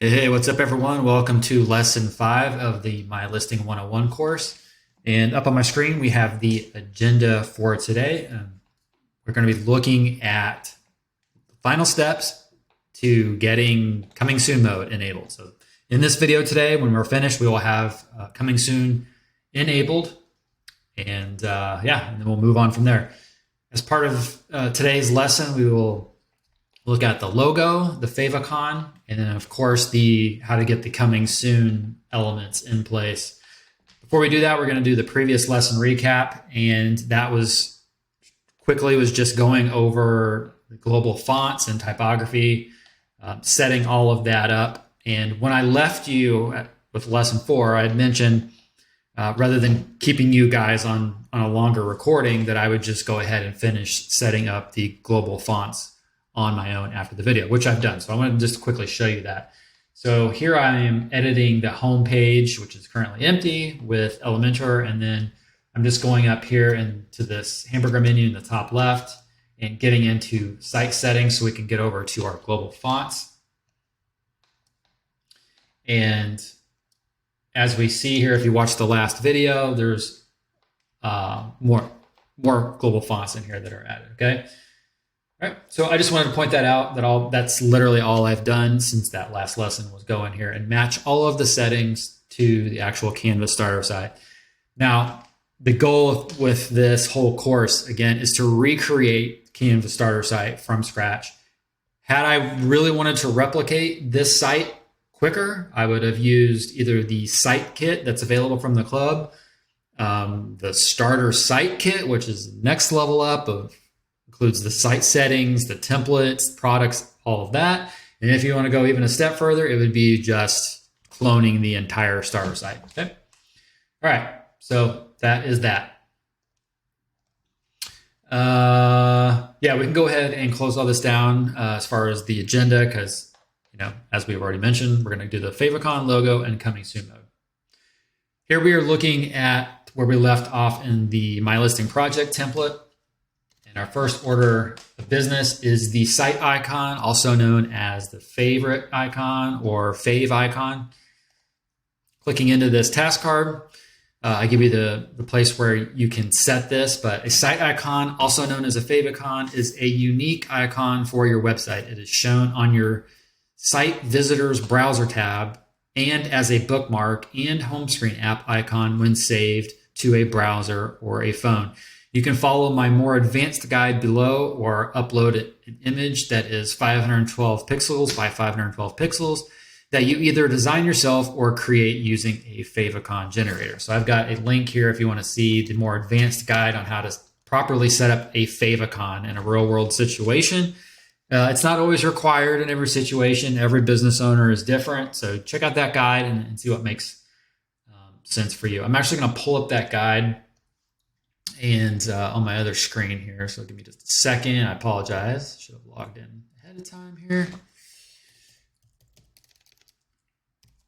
Hey, what's up everyone? Welcome to lesson 5 of the My Listing 101 course. And up on my screen, we have the agenda for today. We're going to be looking at the final steps to getting coming soon mode enabled. So in this video today, when we're finished, we will have coming soon enabled. And and then we'll move on from there. As part of today's lesson, we will look at the logo, the Favicon, and then of course how to get the coming soon elements in place. Before we do that, we're going to do the previous lesson recap, and that was just going over the global fonts and typography, setting all of that up. And when I left you with lesson 4, I had mentioned rather than keeping you guys on a longer recording, that I would just go ahead and finish setting up the global fonts on my own after the video, which I've done. So I want to just quickly show you that. So here I am editing the home page, which is currently empty, with Elementor, and then I'm just going up here into this hamburger menu in the top left and getting into site settings so we can get over to our global fonts. And as we see here, if you watched the last video, there's more global fonts in here that are added, okay? All right, so I just wanted to point that out, that's literally all I've done since that last lesson, was go in here and match all of the settings to the actual Canvas starter site. Now, the goal with this whole course, again, is to recreate Canvas starter site from scratch. Had I really wanted to replicate this site quicker, I would have used either the site kit that's available from the club, the starter site kit, which is the next level up includes the site settings, the templates, products, all of that. And if you want to go even a step further, it would be just cloning the entire starter site. Okay. All right. So that is that. We can go ahead and close all this down as far as the agenda, because, as we've already mentioned, we're going to do the Favicon logo and coming soon mode. Here we are looking at where we left off in the MyListing project template. And our first order of business is the site icon, also known as the favorite icon or fave icon. Clicking into this task card, I give you the place where you can set this, but a site icon, also known as a favicon, is a unique icon for your website. It is shown on your site visitors browser tab and as a bookmark and home screen app icon when saved to a browser or a phone. You can follow my more advanced guide below or upload an image that is 512 pixels by 512 pixels that you either design yourself or create using a favicon generator. So I've got a link here if you want to see the more advanced guide on how to properly set up a favicon in a real world situation. It's not always required in every situation. Every business owner is different. So check out that guide and see what makes sense for you. I'm actually going to pull up that guide and on my other screen here. So give me just a second. I apologize. Should have logged in ahead of time here,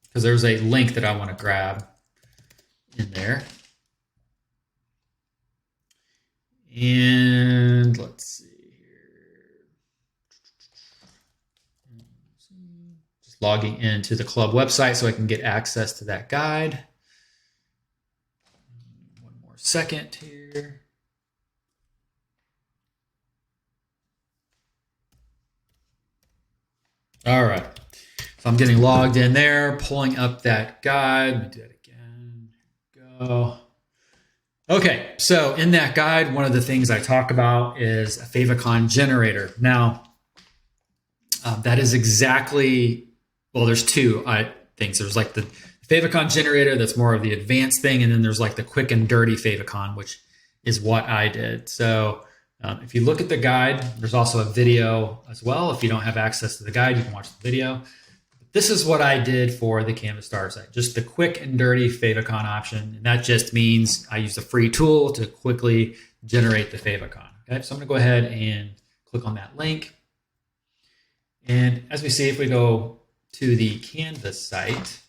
because there's a link that I want to grab in there. And let's see here. Just logging into the club website so I can get access to that guide. One more second here. All right. So I'm getting logged in there, pulling up that guide. Let me do that again. Here we go. Okay, so in that guide, one of the things I talk about is a favicon generator. Now, that is exactly, well, there's two things. There's like the favicon generator that's more of the advanced thing, and then there's like the quick and dirty favicon, which is what I did. So if you look at the guide, there's also a video as well. If you don't have access to the guide, you can watch the video. This is what I did for the Canvas starter site, just the quick and dirty favicon option. And that just means I used a free tool to quickly generate the favicon. Okay, so I'm gonna go ahead and click on that link. And as we see, if we go to the Canvas site,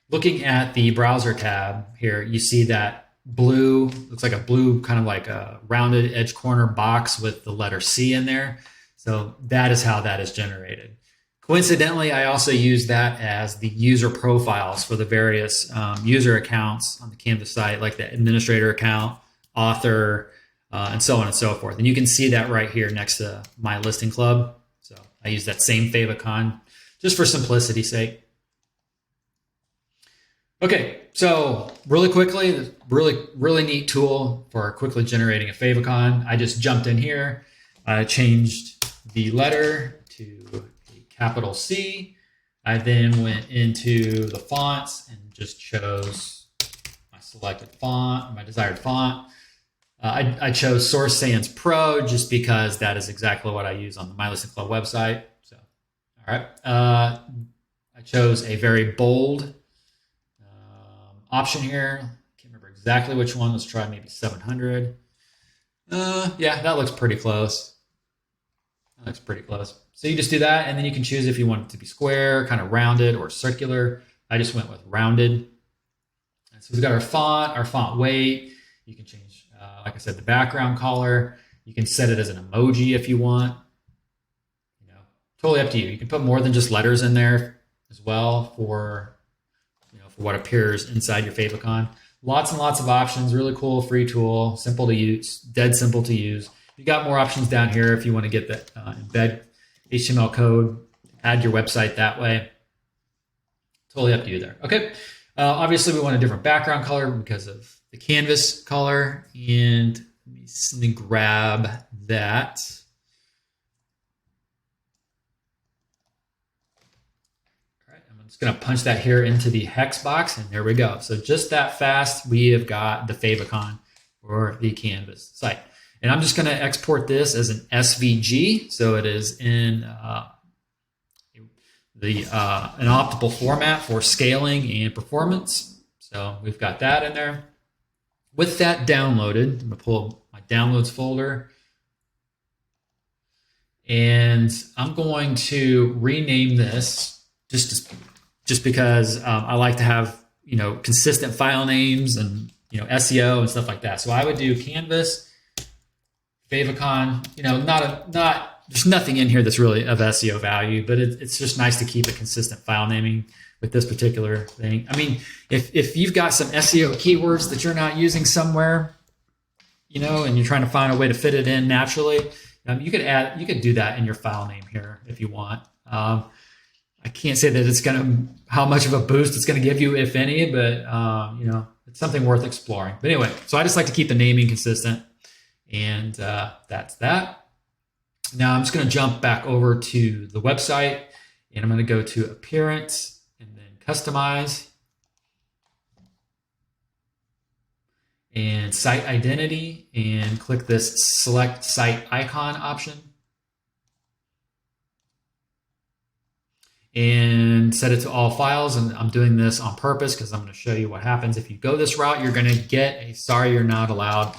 looking at the browser tab here, you see that blue, looks like a blue kind of like a rounded edge corner box with the letter C in there. So that is how that is generated. Coincidentally, I also use that as the user profiles for the various user accounts on the Canvas site, like the administrator account, author, and so on and so forth. And you can see that right here next to My Listing Club. So I use that same favicon just for simplicity's sake. Okay, so really quickly, really neat tool for quickly generating a favicon. I just jumped in here. I changed the letter to a capital C. I then went into the fonts and just chose my selected font, my desired font. I chose Source Sans Pro just because that is exactly what I use on the MyListing Club website. So, all right. I chose a very bold option here. Can't remember exactly which one. Let's try maybe 700. Yeah, that looks pretty close. That looks pretty close. So you just do that, and then you can choose if you want it to be square, kind of rounded, or circular. I just went with rounded. And so we've got our font weight. You can change, like I said, the background color. You can set it as an emoji if you want. You know, totally up to you. You can put more than just letters in there as well for what appears inside your favicon. Lots and lots of options. Really cool, free tool, simple to use, dead simple to use. You got more options down here if you want to get that embed HTML code, add your website that way. Totally up to you there. Okay. Obviously, we want a different background color because of the canvas color. And let me grab that. Just going to punch that here into the hex box, and there we go. So just that fast, we have got the favicon for the Canvas site. And I'm just going to export this as an SVG, so it is in an optimal format for scaling and performance. So we've got that in there. With that downloaded, I'm going to pull my downloads folder, and I'm going to rename this just because I like to have, consistent file names and, SEO and stuff like that. So I would do Canvas, favicon, there's nothing in here that's really of SEO value, but it's just nice to keep a consistent file naming with this particular thing. I mean, if you've got some SEO keywords that you're not using somewhere, and you're trying to find a way to fit it in naturally, you could do that in your file name here if you want. I can't say that it's how much of a boost it's going to give you, if any, but it's something worth exploring. But anyway, so I just like to keep the naming consistent, and that's that. Now I'm just going to jump back over to the website, and I'm going to go to Appearance and then Customize and Site Identity, and click this Select Site Icon option. And set it to all files. And I'm doing this on purpose because I'm going to show you what happens. If you go this route, you're going to get a sorry you're not allowed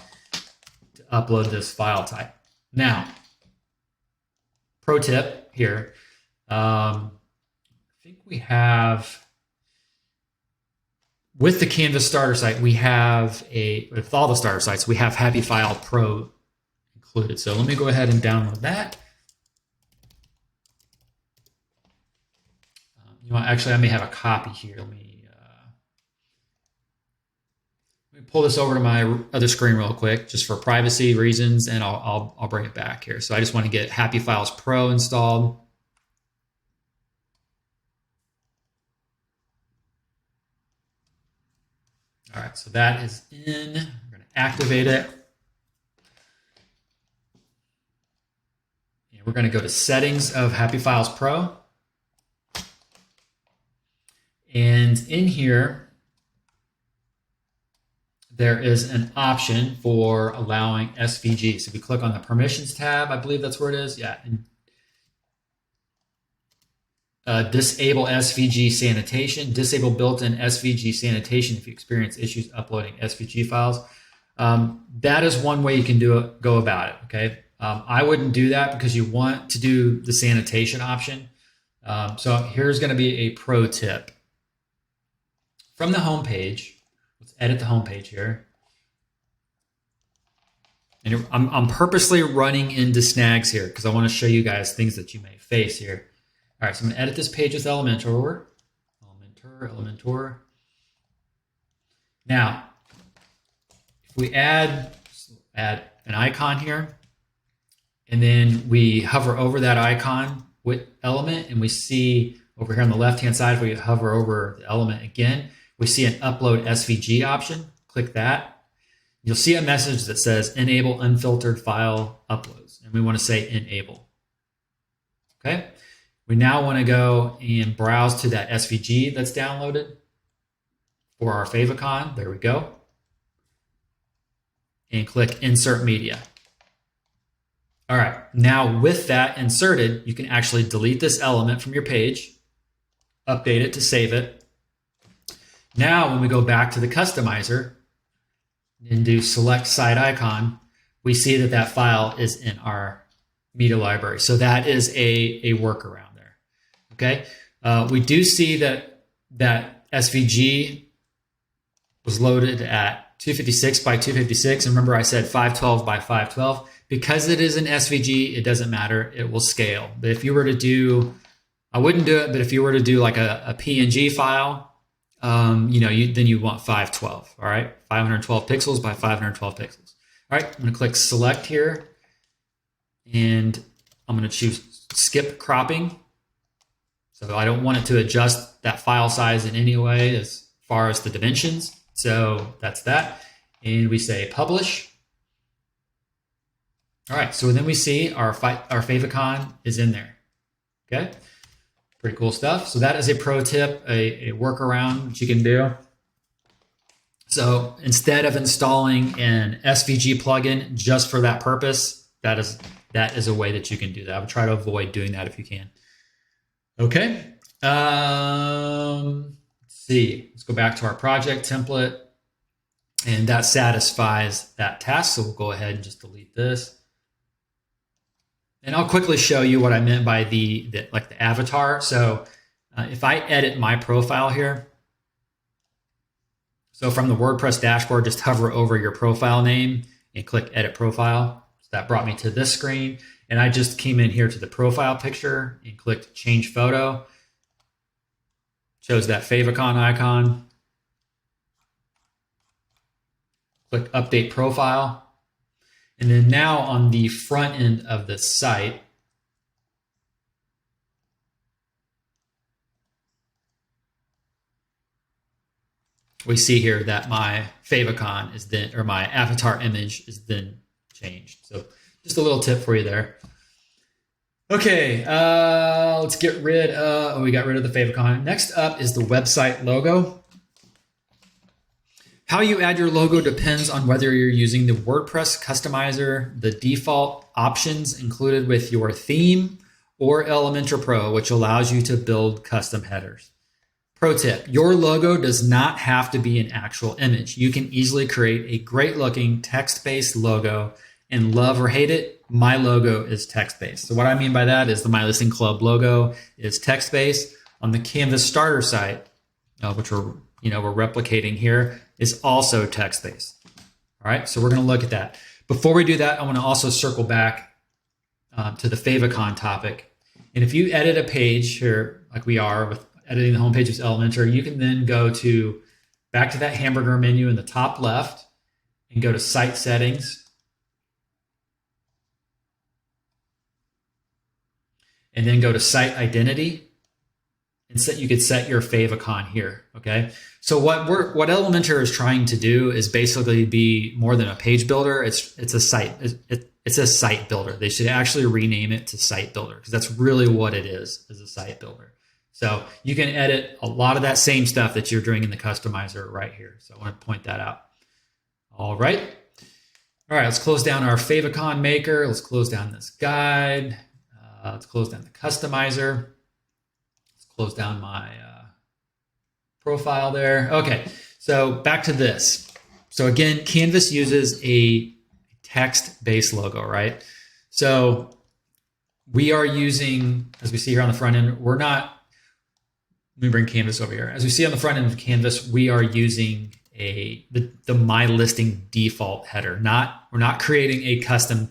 to upload this file type. Now, pro tip here. I think we have, with the Canvas starter site, with all the starter sites, we have Happy File Pro included. So let me go ahead and download that. Actually, I may have a copy here. Let me pull this over to my other screen real quick, just for privacy reasons, and I'll bring it back here. So I just want to get Happy Files Pro installed. All right, so that is in. We're going to activate it. And we're going to go to Settings of Happy Files Pro. And in here, there is an option for allowing SVG. So we click on the Permissions tab, I believe that's where it is. Yeah. And, disable SVG sanitation. Disable built-in SVG sanitation if you experience issues uploading SVG files. That is one way you can go about it. Okay. I wouldn't do that because you want to do the sanitation option. So here's going to be a pro tip. From the home page, let's edit the home page here. And I'm purposely running into snags here because I want to show you guys things that you may face here. All right, so I'm going to edit this page with Elementor. Elementor. Now, if we add an icon here, and then we hover over that icon with element, and we see over here on the left-hand side, if we hover over the element again, we see an upload SVG option. Click that. You'll see a message that says enable unfiltered file uploads, and we want to say enable. Okay. We now want to go and browse to that SVG that's downloaded for our Favicon. There we go. And click insert media. All right, now with that inserted, you can actually delete this element from your page, update it to save it. Now, when we go back to the customizer and do select site icon, we see that that file is in our media library. So that is a workaround there. Okay, we do see that SVG was loaded at 256 by 256. And remember I said 512 by 512. Because it is an SVG, it doesn't matter. It will scale. But if you were to do, I wouldn't do it, but if you were to do like a PNG file, then you want 512, all right? 512 pixels by 512 pixels. All right, I'm gonna click select here, and I'm gonna choose skip cropping. So I don't want it to adjust that file size in any way as far as the dimensions. So that's that. And we say publish. All right, so then we see our Favicon is in there. Okay, pretty cool stuff. So that is a pro tip, a workaround that you can do. So instead of installing an SVG plugin just for that purpose, that is a way that you can do that. I would try to avoid doing that if you can. Okay, let's see. Let's go back to our project template, and that satisfies that task. So we'll go ahead and just delete this. And I'll quickly show you what I meant by the avatar. So if I edit my profile here, so from the WordPress dashboard, just hover over your profile name and click edit profile. So that brought me to this screen. And I just came in here to the profile picture and clicked change photo. Chose that Favicon icon. Click update profile. And then now on the front end of the site, we see here that my Favicon is then, or my avatar image is then changed. So just a little tip for you there. Okay, let's get rid of, we got rid of the Favicon. Next up is the website logo. How you add your logo depends on whether you're using the WordPress customizer, the default options included with your theme, or Elementor Pro, which allows you to build custom headers. Pro tip, your logo does not have to be an actual image. You can easily create a great looking text-based logo, and love or hate it, my logo is text-based. So what I mean by that is the MyListing Club logo is text-based. On the Canvas starter site, which we're replicating here, is also text-based. All right, so we're going to look at that. Before we do that, I want to also circle back to the Favicon topic. And if you edit a page here, like we are with editing the homepage with Elementor, you can then go back to that hamburger menu in the top left and go to Site Settings. And then go to Site Identity. And you could set your Favicon here, okay? So what Elementor is trying to do is basically be more than a page builder. It's a site. It's a site builder. They should actually rename it to Site Builder because that's really what it is a site builder. So you can edit a lot of that same stuff that you're doing in the customizer right here. So I want to point that out. All right. All right, let's close down our Favicon maker. Let's close down this guide. Let's close down the customizer. Close down my profile there. Okay, so back to this. So again, Canvas uses a text-based logo, right? So we are using, as we see here on the front end, let me bring Canvas over here. As we see on the front end of Canvas, we are using the MyListing default header. We're not creating a custom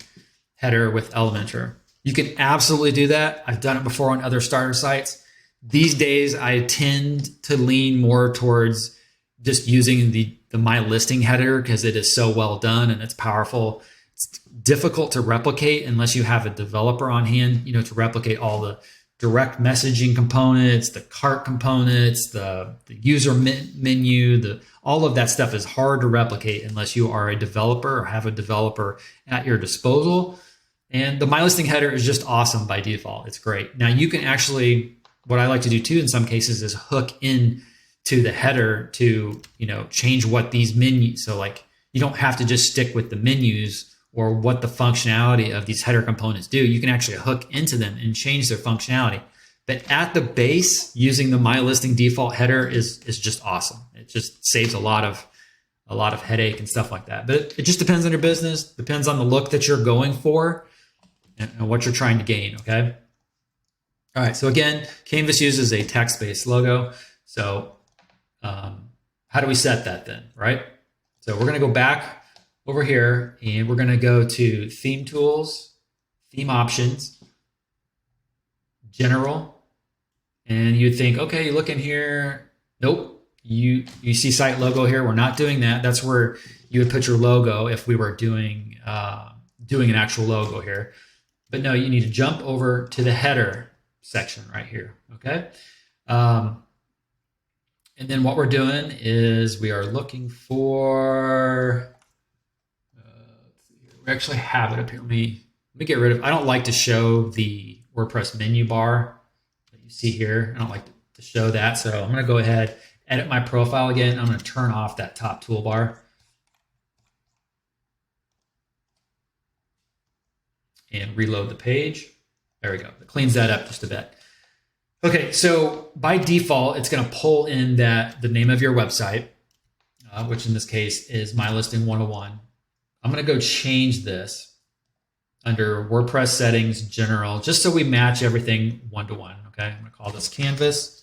header with Elementor. You can absolutely do that. I've done it before on other starter sites. These days, I tend to lean more towards just using the MyListing header because it is so well done and it's powerful. It's difficult to replicate unless you have a developer on hand, to replicate all the direct messaging components, the cart components, the user menu, all of that stuff is hard to replicate unless you are a developer or have a developer at your disposal. And the MyListing header is just awesome by default. It's great. Now you can actually, what I like to do too in some cases is hook in to the header to, change what these menus. So like you don't have to just stick with the menus or what the functionality of these header components do. You can actually hook into them and change their functionality. But at the base, using the MyListing default header is just awesome. It just saves a lot of headache and stuff like that. But it just depends on your business, depends on the look that you're going for and what you're trying to gain, okay? All right, so again, Canvas uses a text-based logo. So how do we set that then, right? So we're gonna go back over here and we're gonna go to Theme Tools, Theme Options, General, and you'd think, okay, you look in here, nope, you see Site Logo here. We're not doing that. That's where you would put your logo if we were doing an actual logo here. But no, you need to jump over to the header section right here, okay? And then what we're doing is we are looking for, we actually have it up here. Let me get rid of, I don't like to show the WordPress menu bar that you see here. I don't like to show that. So I'm gonna go ahead, edit my profile again. I'm gonna turn off that top toolbar. And reload the page. There we go. It cleans that up just a bit. Okay, so by default, it's going to pull in the name of your website, which in this case is MyListing 101. I'm going to go change this under WordPress settings, general, just so we match everything one-to-one. Okay, I'm going to call this Canvas.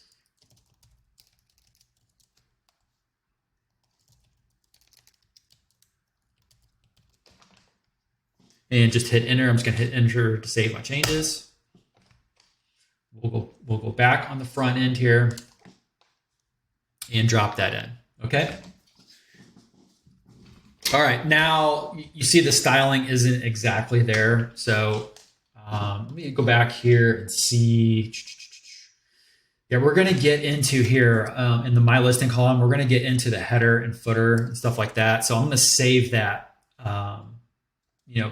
And just hit enter. I'm just going to hit enter to save my changes. We'll go back on the front end here and drop that in. Okay. All right. Now you see the styling isn't exactly there. So let me go back here and see. Yeah, we're going to get into here in the My Listing column. We're going to get into the header and footer and stuff like that. So I'm going to save that.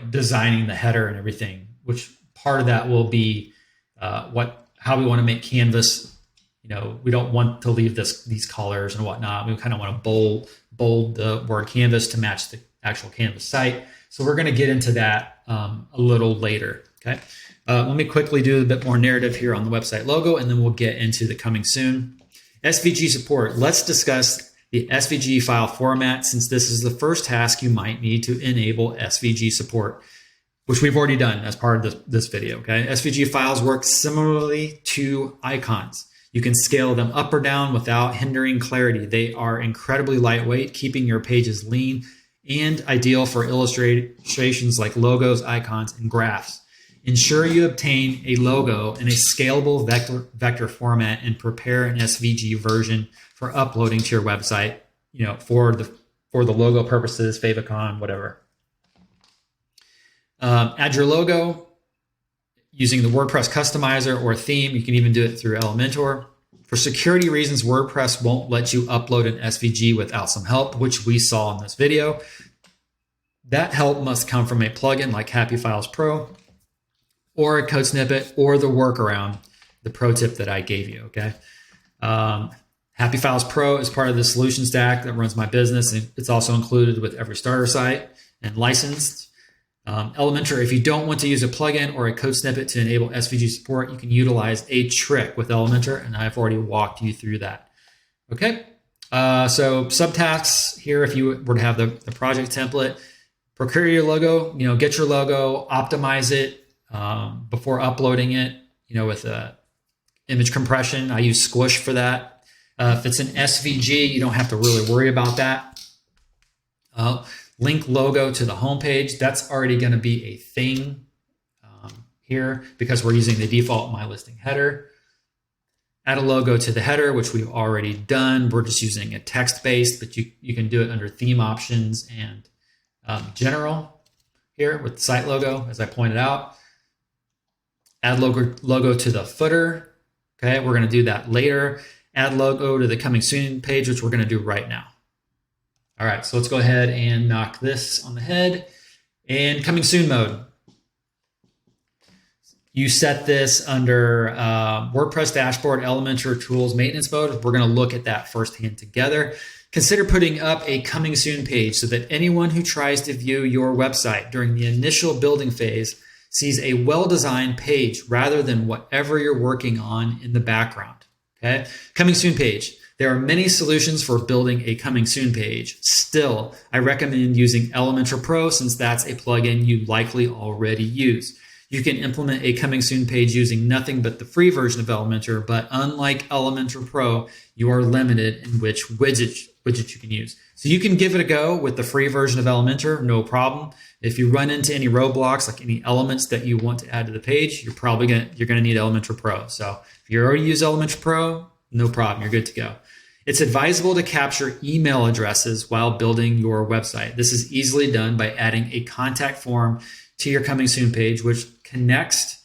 Designing the header and everything, which part of that will be how we want to make Canvas. We don't want to leave these colors and whatnot. We kind of want to bold the word Canvas to match the actual Canvas site. So we're going to get into that a little later. Okay. Let me quickly do a bit more narrative here on the website logo, and then we'll get into the coming soon. SVG support. Let's discuss the SVG file format, since this is the first task you might need to enable SVG support, which we've already done as part of this video, okay? SVG files work similarly to icons. You can scale them up or down without hindering clarity. They are incredibly lightweight, keeping your pages lean and ideal for illustrations like logos, icons, and graphs. Ensure you obtain a logo in a scalable vector format and prepare an SVG version for uploading to your website, for the logo purposes, Favicon, whatever. Add your logo using the WordPress customizer or theme. You can even do it through Elementor. For security reasons, WordPress won't let you upload an SVG without some help, which we saw in this video. That help must come from a plugin like Happy Files Pro, or a code snippet, or the workaround, the pro tip that I gave you, okay? Happy Files Pro is part of the solution stack that runs my business, and it's also included with every starter site and licensed. Elementor, if you don't want to use a plugin or a code snippet to enable SVG support, you can utilize a trick with Elementor, and I've already walked you through that. Okay, so subtasks here, if you were to have the project template, procure your logo, get your logo, optimize it before uploading it, with image compression. I use Squish for that. If it's an SVG, you don't have to really worry about that. Link logo to the homepage. That's already going to be a thing here because we're using the default MyListing header. Add a logo to the header, which we've already done. We're just using a text-based, but you can do it under theme options and general here with the site logo, as I pointed out. Add logo to the footer. Okay, we're going to do that later. Add logo to the coming soon page, which we're going to do right now. All right, so let's go ahead and knock this on the head. And coming soon mode. You set this under WordPress dashboard, Elementor tools, maintenance mode. We're going to look at that firsthand together. Consider putting up a coming soon page so that anyone who tries to view your website during the initial building phase sees a well-designed page rather than whatever you're working on in the background. Okay, coming soon page. There are many solutions for building a coming soon page. Still, I recommend using Elementor Pro since that's a plugin you likely already use. You can implement a coming soon page using nothing but the free version of Elementor, but unlike Elementor Pro, you are limited in which widget you can use. So you can give it a go with the free version of Elementor, no problem. If you run into any roadblocks, like any elements that you want to add to the page, you're gonna need Elementor Pro. So if you already use Elementor Pro, no problem, you're good to go. It's advisable to capture email addresses while building your website. This is easily done by adding a contact form to your coming soon page, which connects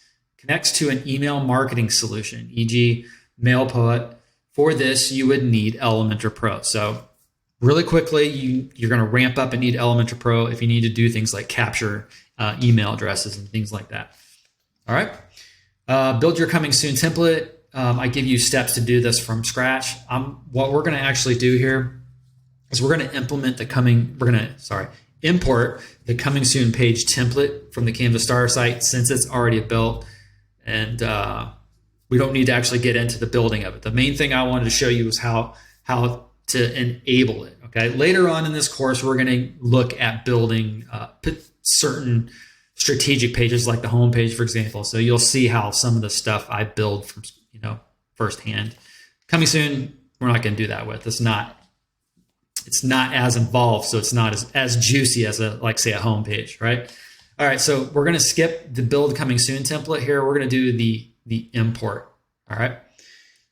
to an email marketing solution, e.g. MailPoet. For this, you would need Elementor Pro. So really quickly, you're going to ramp up and need Elementor Pro if you need to do things like capture email addresses and things like that. All right. Build your coming soon template. I give you steps to do this from scratch. What we're going to actually do here is we're going to import the coming soon page template from the Canvas Starter site since it's already built, and we don't need to actually get into the building of it. The main thing I wanted to show you is how to enable it. Okay, later on in this course, we're going to look at building certain strategic pages like the home page, for example. So you'll see how some of the stuff I build from firsthand. Coming soon, we're not going to do that with. It's not as involved, so it's not as juicy as say a home page, right? All right, so we're going to skip the build coming soon template here. We're going to do the import. All right.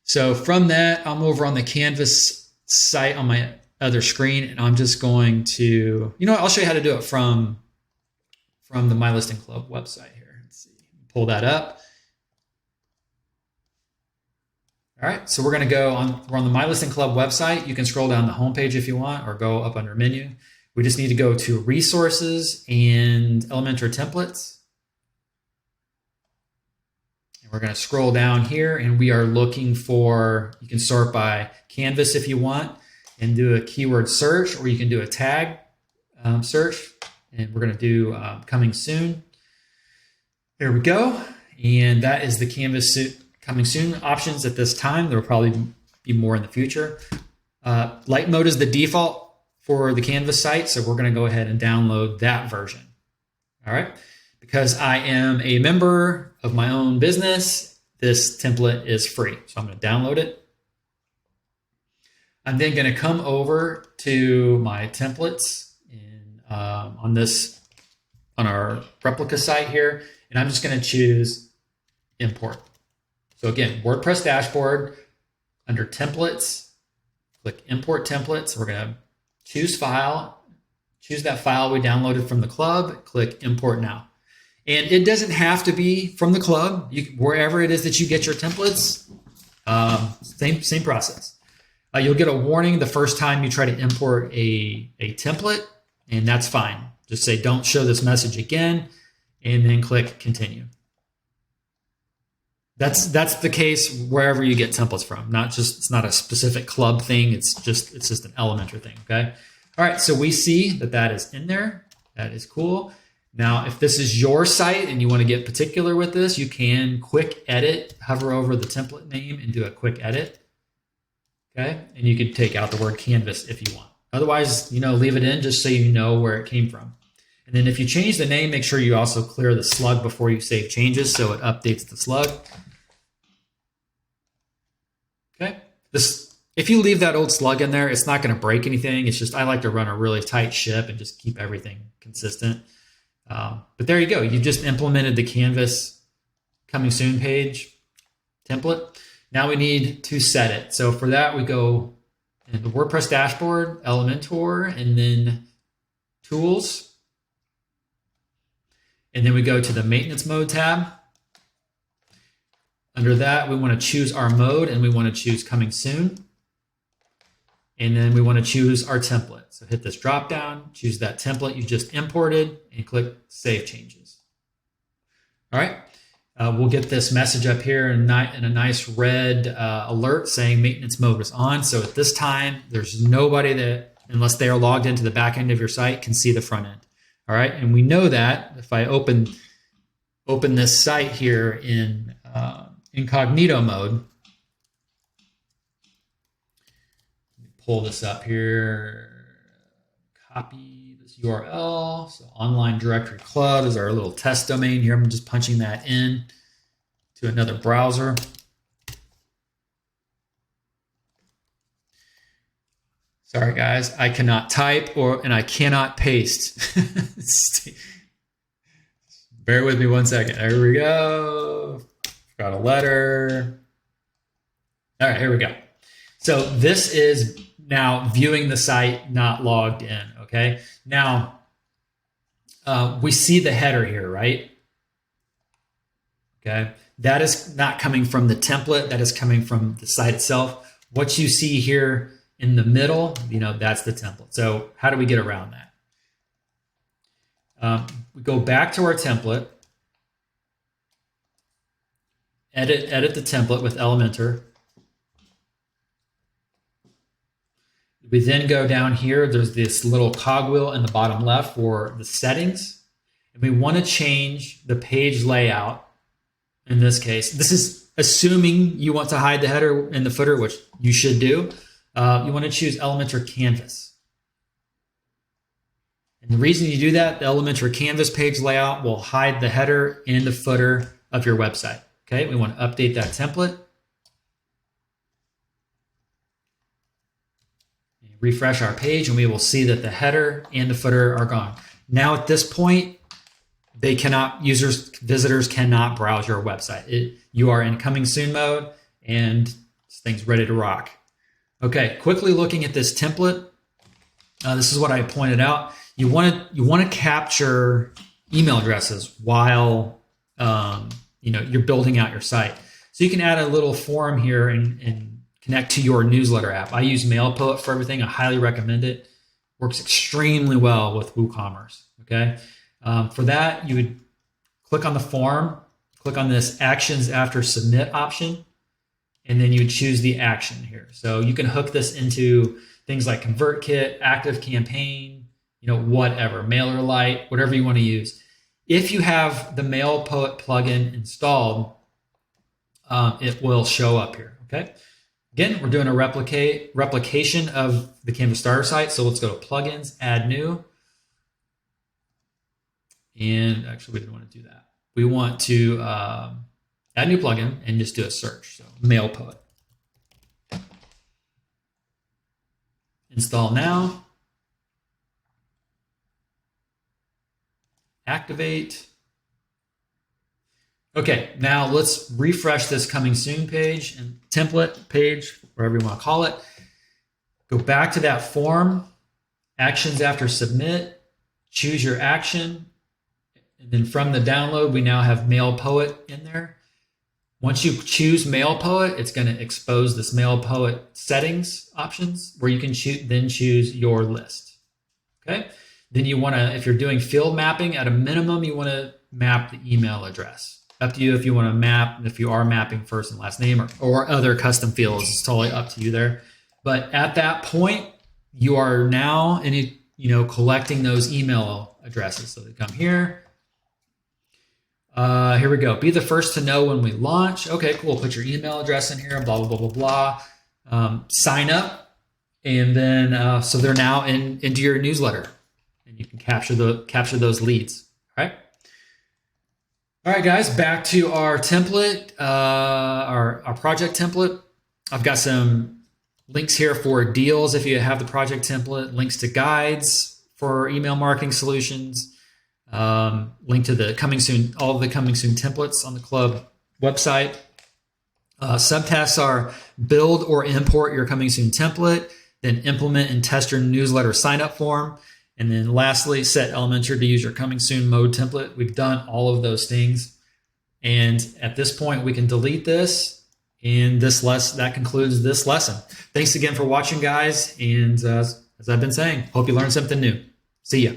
So from that, I'm over on the Canvas site on my other screen, and I'm just going to, I'll show you how to do it from the MyListing Club website here. Let's see, pull that up. All right, so we're going to we're on the MyListing Club website. You can scroll down the homepage if you want, or go up under menu. We just need to go to Resources and Elementor Templates. And we're going to scroll down here, and we are looking for, you can sort by Canvas if you want, and do a keyword search, or you can do a tag search. And we're going to do coming soon. There we go. And that is the Canvas coming soon options at this time. There will probably be more in the future. Light mode is the default for the Canvas site, so we're going to go ahead and download that version. All right, because I am a member of my own business, this template is free, so I'm going to download it. I'm then going to come over to my templates on our replica site here, and I'm just going to choose import. So again, WordPress dashboard, under templates, click import templates. We're going to choose file, choose that file we downloaded from the club, click import now. And it doesn't have to be from the club. Wherever it is that you get your templates, same process. You'll get a warning the first time you try to import a template, and that's fine. Just say, don't show this message again, and then click continue. That's the case wherever you get templates from. It's not a specific club thing. It's just an Elementor thing. Okay. All right. So we see that is in there. That is cool. Now, if this is your site and you want to get particular with this, you can quick edit, hover over the template name and do a quick edit. Okay. And you can take out the word Canvas if you want. Otherwise, leave it in just so you know where it came from. And then if you change the name, make sure you also clear the slug before you save changes so it updates the slug. Okay. if you leave that old slug in there, it's not going to break anything. It's just I like to run a really tight ship and just keep everything consistent. But there you go. You just implemented the Canvas coming soon page template. Now we need to set it. So for that, we go in the WordPress dashboard, Elementor, and then Tools. And then we go to the Maintenance Mode tab. Under that, we want to choose our mode, and we want to choose Coming Soon. And then we want to choose our template. So hit this drop down, choose that template you just imported, and click Save Changes. All right, we'll get this message up here in a nice red alert saying maintenance mode was on. So at this time, there's nobody that, unless they are logged into the back end of your site, can see the front end. All right, and we know that if I open this site here in incognito mode, pull this up here, copy this URL. So online directory club is our little test domain here. I'm just punching that in to another browser. Sorry guys, I cannot type and I cannot paste. Bear with me 1 second. There we go. Got a letter. All right, here we go. So this is now viewing the site, not logged in, okay? Now, we see the header here, right? Okay, that is not coming from the template, that is coming from the site itself. What you see here in the middle, that's the template. So how do we get around that? We go back to our template, edit the template with Elementor. We then go down here, there's this little cogwheel in the bottom left for the settings. And we want to change the page layout. In this case, this is assuming you want to hide the header and the footer, which you should do. You want to choose Elementor Canvas. And the reason you do that, the Elementor Canvas page layout will hide the header and the footer of your website. Okay, we want to update that template. Refresh our page and we will see that the header and the footer are gone. Now at this point, visitors cannot browse your website. You are in coming soon mode and this thing's ready to rock. Okay, quickly looking at this template. This is what I pointed out. You want to capture email addresses while you're building out your site. So you can add a little form here and connect to your newsletter app. I use MailPoet for everything. I highly recommend it. Works extremely well with WooCommerce. Okay, for that you would click on the form, click on this Actions After Submit option, and then you would choose the action here. So you can hook this into things like ConvertKit, ActiveCampaign, whatever, MailerLite, whatever you want to use. If you have the MailPoet plugin installed, it will show up here. Okay. Again, we're doing a replication of the Canvas starter site. So let's go to Plugins, Add New. And actually, we didn't want to do that. We want to add new plugin and just do a search. So MailPoet. Install now. Activate. Okay, now let's refresh this coming soon page and template page, whatever you want to call it. Go back to that form, actions after submit, choose your action. And then from the download, we now have MailPoet in there. Once you choose MailPoet, it's going to expose this MailPoet settings options where you can choose your list. Okay. Then you want to, if you're doing field mapping, at a minimum, you want to map the email address. Up to you if you want to map, if you are mapping first and last name or other custom fields, it's totally up to you there. But at that point, you are now collecting those email addresses. So they come here. Here we go. Be the first to know when we launch. Okay, cool. Put your email address in here, blah, blah, blah, blah, blah. Sign up. And then, so they're now into your newsletter and you can capture those leads. All right. All right, guys, back to our template, our project template. I've got some links here for deals if you have the project template, links to guides for email marketing solutions, link to the coming soon, all of the coming soon templates on the club website. Subtasks are build or import your coming soon template, then implement and test your newsletter sign up form. And then lastly, set Elementor to use your coming soon mode template. We've done all of those things. And at this point, we can delete this. And that concludes this lesson. Thanks again for watching, guys. And as I've been saying, hope you learned something new. See ya.